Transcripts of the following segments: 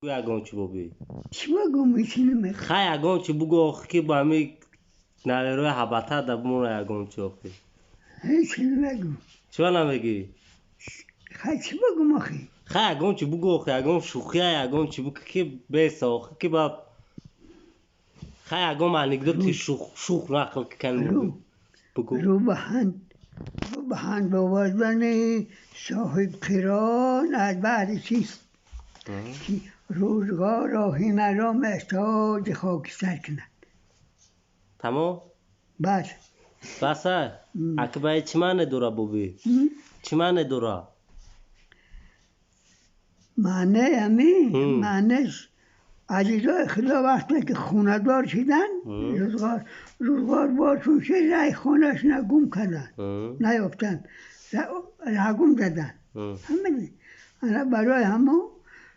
یگان چی بابی؟ چی بگم میشینم خا یگان چی بگو آخی که با همی نویروی حبته دبمون یگان چی آخی هیچی نگم چی نمیگی؟ چی بگم آخی خا یگان چی بگو آخی یگان شوخیه یگان چی بگو که بیسا آخی که با خا یگان anekdoتی شوخ نقل کنم بگو رو بهند آوردن صاحب قران از بعد چیست که روزگار راهی مرا محتاج خاکستر کند تمام؟ بس بسه؟ اکبای چی معنی داره بابی؟ چی معنی داره؟ معنیش عزیزای خدا وقتی که خونه دار شدن روزگار بارشون شد رای خونهش نگم کردن نیافتن رگم زدن همین انا برای همون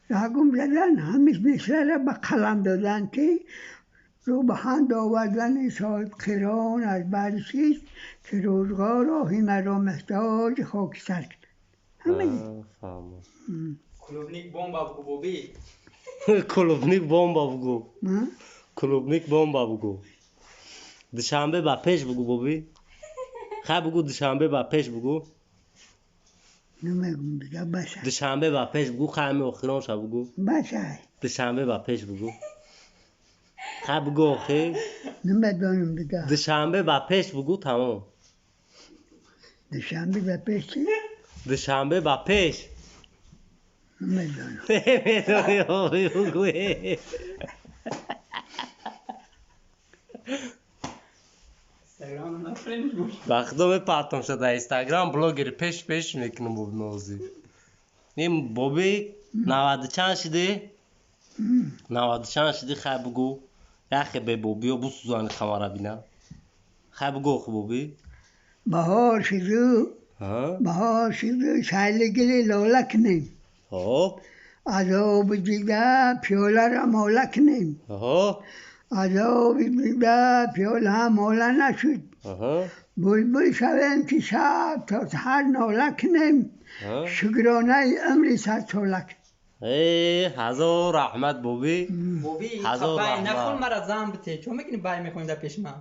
رگم زدن همیش مثل را به قلم دادن که رو به هند آوردن صاحب قران از بعد چیست که روزگار راهی مرا محتاج خاکستر کرد همین کلوبنیک بومبا بگو بابی کلوبنیک بومبا بگو کلوبنیک بومبا بگو دوشنبه با پیش بگو بابی خب بگو دوشنبه با پیش بگو نمیگم دیگه بشه دوشنبه با پیش بگو خیلی آخرانش بگو بشه دوشنبه با پیش بگو خب بگو آخی نمیدانم دیگه دوشنبه با پیش بگو تمام دوشنبه با پیش چی؟ دوشنبه با پیش نمیدانم نمیدونی آقای بگوی اینستاگرام نفرین بود وقتا میپرتم شد در اینستاگرام بلاگر پیش میکنم بابی موزی این بابی 90 چند شدی؟ 90 چند شدی خیلی بگو یخی به بابی و بسوزانی خماره بینم خیلی بگو خب بابی بهار شده شایلگی لاله کنیم خب از آب دیده پیاله را ماله کنیم از آب دیده پیاله هم ماله نشد بلبل شویم که شب تا سحر ناله کنیم شکرانه عمری صد ساله کنیم هزار رحمت بابی هزار بای رحمت نخون مرا زن بته چون میکنی بای میخونی در پیش من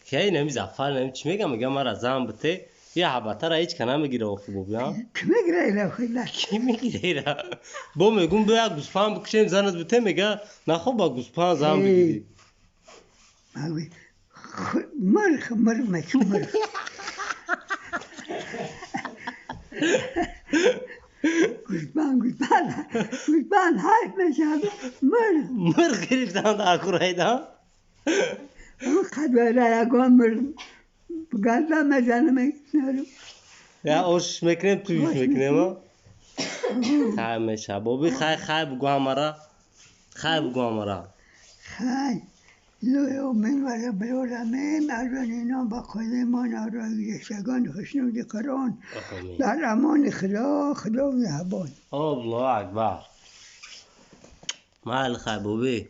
که نمی زفر نمی چی میگم مرا زن بته یه حبته را هیچ که نمیگیره آخی بابی ها که میگیره ایره خیلی کی میگیره ایره با میگم بیا گوسپند بکشیم زنت بته میگه نخو با گوسپند زن بگیری مرخ گوسپند حیف میشه مرغ گرفتن در خورایده خدوره یکان مرغ گردن میزنه یا آش میکنیم تویش میکنیم خیلی میشه بابی خیلی بگو همارا خیلی بگو همارا خیلی لویا من و رب العالمین ارزانینا با خودمان آرایشگان خشنود قرآن در امان خدا نگهبان الله اکبر مال خیلی بابی